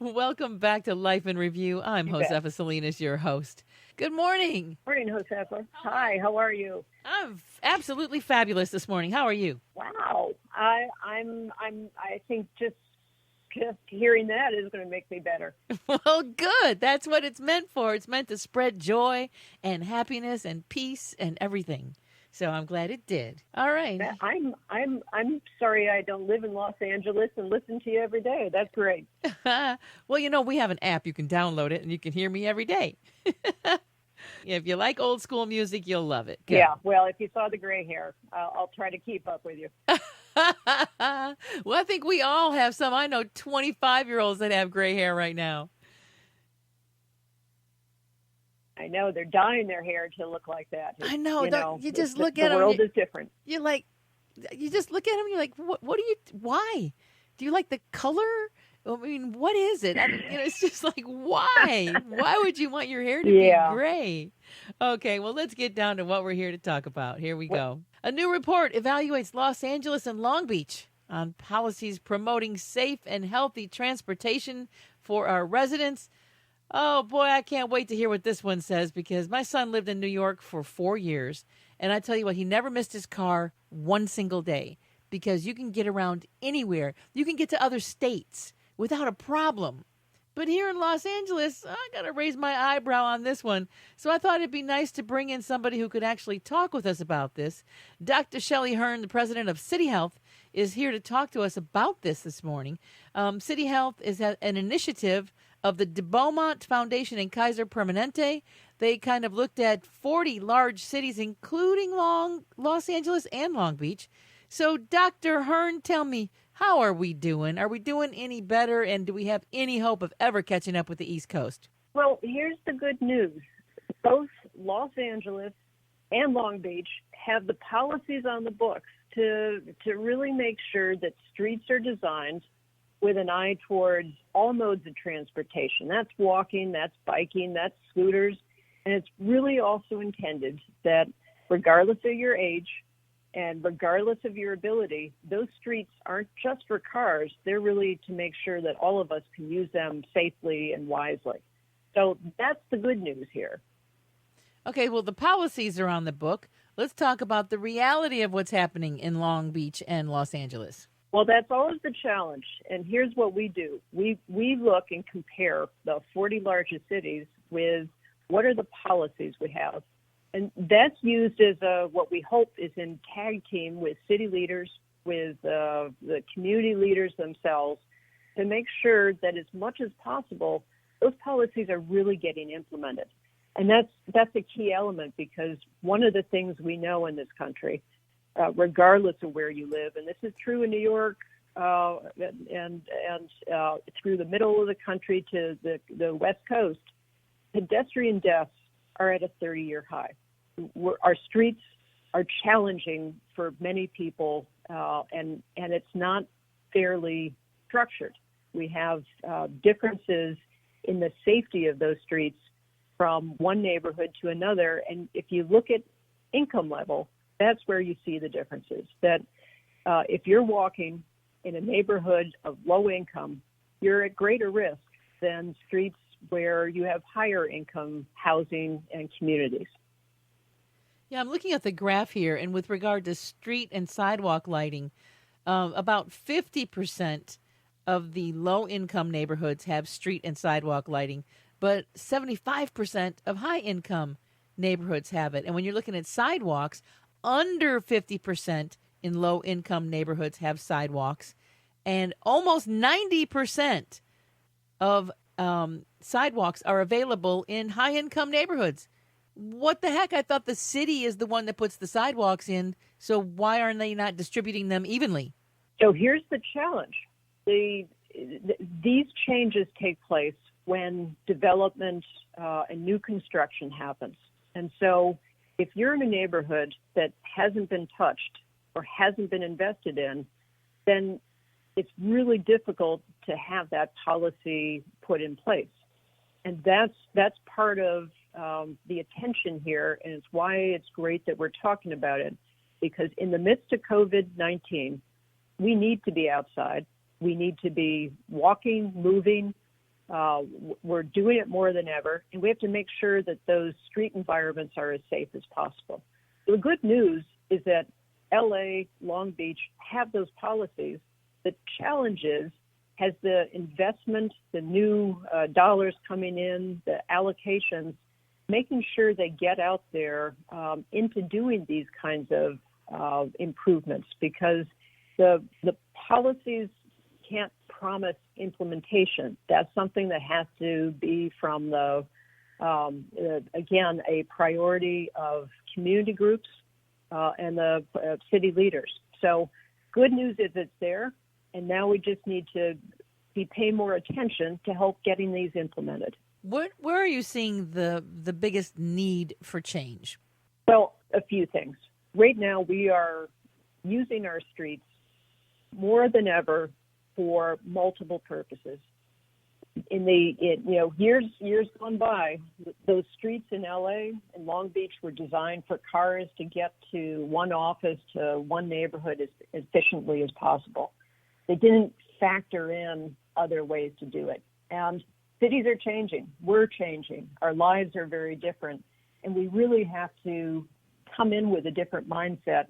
Welcome back to Life in Review. I'm You bet. Josefa Salinas, your host. Good morning. Morning, Josefa. Hi, how are you? I'm absolutely fabulous this morning. How are you? Wow. I think just hearing that is going to make me better. Well, good. That's what it's meant for. It's meant to spread joy and happiness and peace and everything. So I'm glad it did. All right. I'm sorry I don't live in Los Angeles and listen to you every day. That's great. Well, we have an app. You can download it and you can hear me every day. If you like old school music, you'll love it. Good. Yeah. Well, if you saw the gray hair, I'll try to keep up with you. Well, I think we all have some. I know 25-year-olds that have gray hair right now. I know they're dyeing their hair to look like that. I know. You just The, look the at them. world is different. You're like, you just look at them. You're like, what do you? Why? Do you like the color? I mean, what is it? It's just like, why? Why would you want your hair to be Yeah. gray? Okay, well, let's get down to what we're here to talk about. Here we What, go. A new report evaluates Los Angeles and Long Beach on policies promoting safe and healthy transportation for our residents. Oh boy, I can't wait to hear what this one says because my son lived in New York for 4 years. And I tell you what, he never missed his car one single day because you can get around anywhere. You can get to other states without a problem. But here in Los Angeles, I got to raise my eyebrow on this one. So I thought it'd be nice to bring in somebody who could actually talk with us about this. Dr. Shelly Hearne, the president of City Health, is here to talk to us about this morning. City Health is an initiative of the De Beaumont Foundation and Kaiser Permanente. They kind of looked at 40 large cities, including Los Angeles and Long Beach. So, Dr. Hearne, tell me, how are we doing? Are we doing any better? And do we have any hope of ever catching up with the East Coast? well, here's the good news. Both Los Angeles and Long Beach have the policies on the books to really make sure that streets are designed with an eye towards all modes of transportation. That's walking, that's biking, that's scooters, and it's really also intended that regardless of your age and regardless of your ability, those streets aren't just for cars. They're really to make sure that all of us can use them safely and wisely. So that's the good news here. Okay, well, the policies are on the book. Let's talk about the reality of what's happening in Long Beach and Los Angeles. Well, that's always the challenge. And here's what we do. We look and compare the 40 largest cities with what are the policies we have. And that's used as what we hope is in tag team with city leaders, with the community leaders themselves, to make sure that as much as possible, those policies are really getting implemented. And that's a key element because one of the things we know in this country, regardless of where you live, and this is true in New York and through the middle of the country to the West Coast, pedestrian deaths are at a 30-year high. Our streets are challenging for many people, and it's not fairly structured. We have differences in the safety of those streets from one neighborhood to another. And if you look at income level, that's where you see the differences. That if you're walking in a neighborhood of low income, you're at greater risk than streets where you have higher income housing and communities. Yeah, I'm looking at the graph here, and with regard to street and sidewalk lighting, about 50% of the low-income neighborhoods have street and sidewalk lighting, but 75% of high-income neighborhoods have it. And when you're looking at sidewalks, under 50% in low-income neighborhoods have sidewalks, and almost 90% of sidewalks are available in high-income neighborhoods. What the heck? I thought the city is the one that puts the sidewalks in, so why aren't they not distributing them evenly? So here's the challenge. These changes take place when development and new construction happens. And so if you're in a neighborhood that hasn't been touched or hasn't been invested in, then it's really difficult to have that policy put in place. And that's part of the attention here, and it's why it's great that we're talking about it, because in the midst of COVID-19, we need to be outside. We need to be walking, moving, We're doing it more than ever, and we have to make sure that those street environments are as safe as possible. The good news is that LA, Long Beach have those policies. The challenge has the investment, the new dollars coming in, the allocations, making sure they get out there into doing these kinds of improvements, because the policies can't promise implementation. That's something that has to be from again, a priority of community groups and the city leaders. So good news is it's there, and now we just need to be paying more attention to help getting these implemented. Where are you seeing the biggest need for change? Well, a few things. Right now, we are using our streets more than ever for multiple purposes. Years gone by, those streets in LA and Long Beach were designed for cars to get to one office, to one neighborhood as efficiently as possible. They didn't factor in other ways to do it. And cities are changing. We're changing. Our lives are very different. And we really have to come in with a different mindset,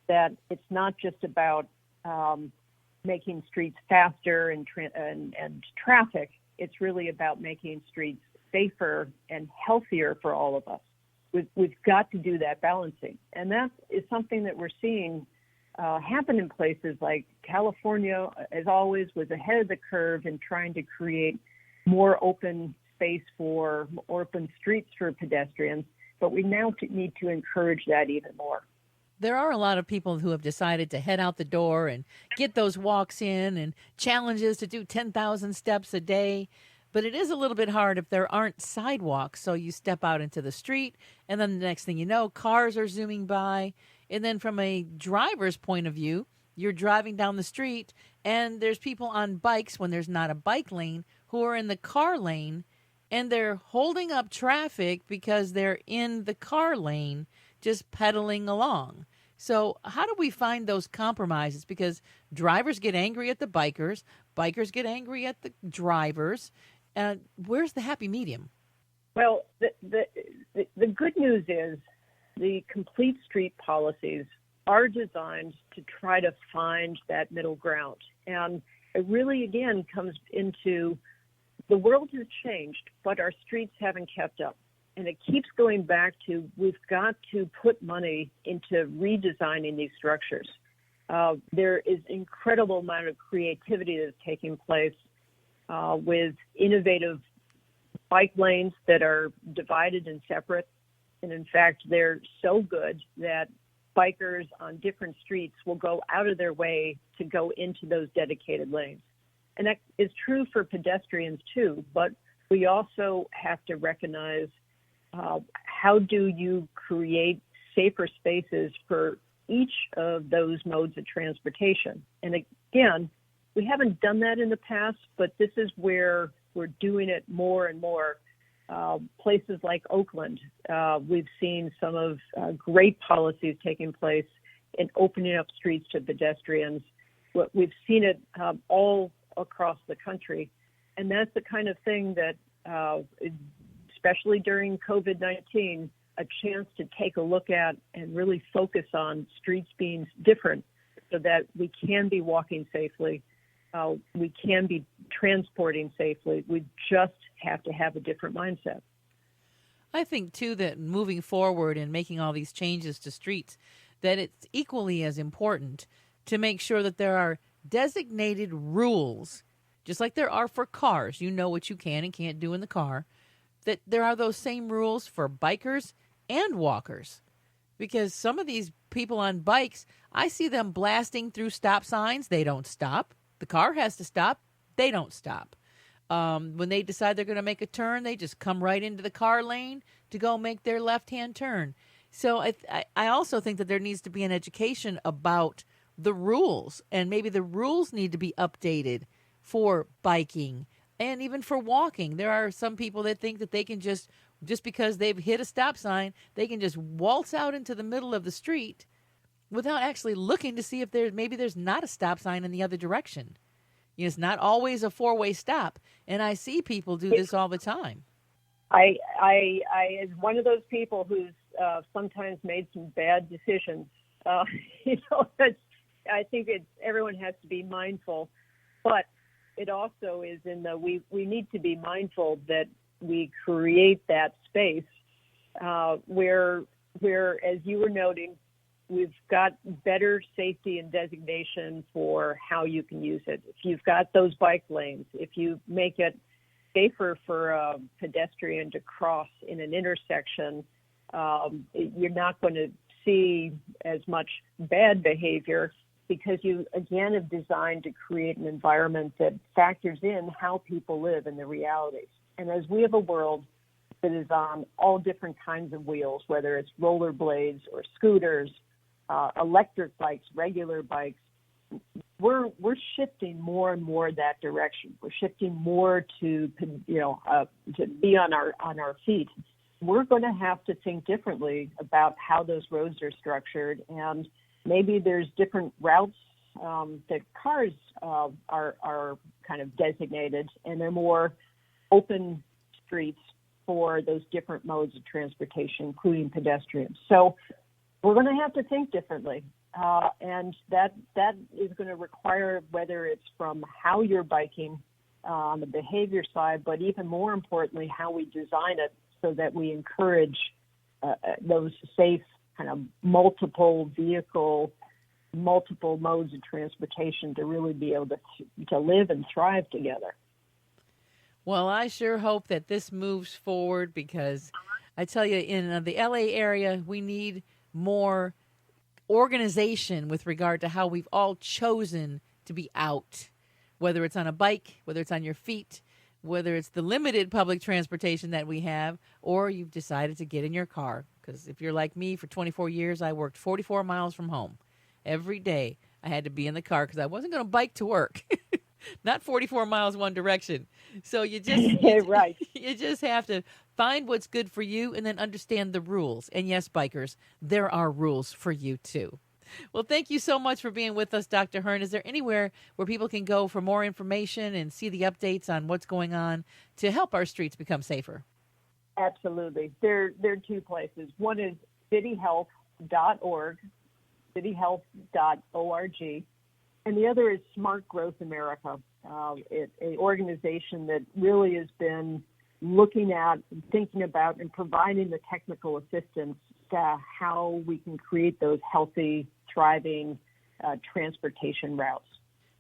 that it's not just about making streets faster and traffic. It's really about making streets safer and healthier for all of us. We've got to do that balancing. And that is something that we're seeing happen in places like California, as always, was ahead of the curve in trying to create more open space for open streets for pedestrians. But we now need to encourage that even more. There are a lot of people who have decided to head out the door and get those walks in, and challenges to do 10,000 steps a day. But it is a little bit hard if there aren't sidewalks. So you step out into the street, and then the next thing you know, cars are zooming by. And then from a driver's point of view, you're driving down the street, and there's people on bikes when there's not a bike lane who are in the car lane, and they're holding up traffic because they're in the car lane just pedaling along. So how do we find those compromises? Because drivers get angry at the bikers get angry at the drivers. Where's the happy medium? Well, the good news is the complete street policies are designed to try to find that middle ground. And it really, again, comes into the world has changed, but our streets haven't kept up. And it keeps going back to, we've got to put money into redesigning these structures. There is incredible amount of creativity that's taking place with innovative bike lanes that are divided and separate. And in fact, they're so good that bikers on different streets will go out of their way to go into those dedicated lanes. And that is true for pedestrians too, but we also have to recognize how do you create safer spaces for each of those modes of transportation. And again, we haven't done that in the past, but this is where we're doing it more and more. Places like Oakland, we've seen some of great policies taking place in opening up streets to pedestrians. We've seen it all across the country. And that's the kind of thing that, especially during COVID-19, a chance to take a look at and really focus on streets being different so that we can be walking safely, we can be transporting safely. We just have to have a different mindset. I think, too, that moving forward and making all these changes to streets, that it's equally as important to make sure that there are designated rules, just like there are for cars. You know what you can and can't do in the car, that there are those same rules for bikers and walkers. Because some of these people on bikes, I see them blasting through stop signs. They don't stop. The car has to stop. They don't stop. When they decide they're going to make a turn, they just come right into the car lane to go make their left-hand turn. So I also think that there needs to be an education about the rules, and maybe the rules need to be updated for biking and even for walking. There are some people that think that they can just because they've hit a stop sign, they can just waltz out into the middle of the street without actually looking to see if there's not a stop sign in the other direction. It's not always a four-way stop. And I see people do this all the time. I as one of those people who's sometimes made some bad decisions. I think everyone has to be mindful, but it also is we need to be mindful that we create that space where, as you were noting, we've got better safety and designation for how you can use it. If you've got those bike lanes, if you make it safer for a pedestrian to cross in an intersection, you're not going to see as much bad behavior because you, again, have designed to create an environment that factors in how people live and the realities. And as we have a world that is on all different kinds of wheels, whether it's rollerblades or scooters, electric bikes, regular bikes, we're shifting more and more that direction. We're shifting more to be on our feet. We're going to have to think differently about how those roads are structured, and maybe there's different routes that cars are kind of designated, and they're more open streets for those different modes of transportation, including pedestrians. So we're going to have to think differently. And that is going to require, whether it's from how you're biking on the behavior side, but even more importantly, how we design it so that we encourage those safe kind of multiple modes of transportation to really be able to live and thrive together. Well, I sure hope that this moves forward because I tell you, in the LA area, we need more organization with regard to how we've all chosen to be out, whether it's on a bike, whether it's on your feet, whether it's the limited public transportation that we have, or you've decided to get in your car. Because if you're like me, for 24 years, I worked 44 miles from home. Every day I had to be in the car because I wasn't going to bike to work. Not 44 miles one direction. So you just right. You just have to find what's good for you and then understand the rules. And yes, bikers, there are rules for you too. Well, thank you so much for being with us, Dr. Hearne. Is there anywhere where people can go for more information and see the updates on what's going on to help our streets become safer? Absolutely. There are two places. One is cityhealth.org, cityhealth.org. And the other is Smart Growth America, an organization that really has been looking at, thinking about, and providing the technical assistance to how we can create those healthy, thriving transportation routes.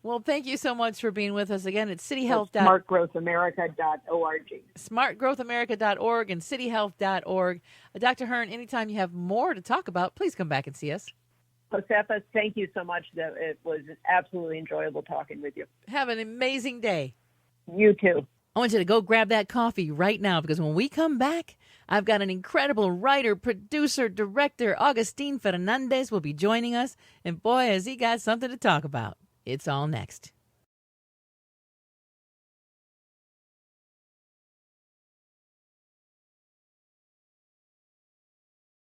Well, thank you so much for being with us. Again, it's cityhealth. SmartGrowthAmerica.org. SmartGrowthAmerica.org and cityhealth.org. Dr. Hearne, anytime you have more to talk about, please come back and see us. Josefa, thank you so much. It was absolutely enjoyable talking with you. Have an amazing day. You too. I want you to go grab that coffee right now because when we come back, I've got an incredible writer, producer, director. Augustine Fernandez will be joining us. And boy, has he got something to talk about. It's all next.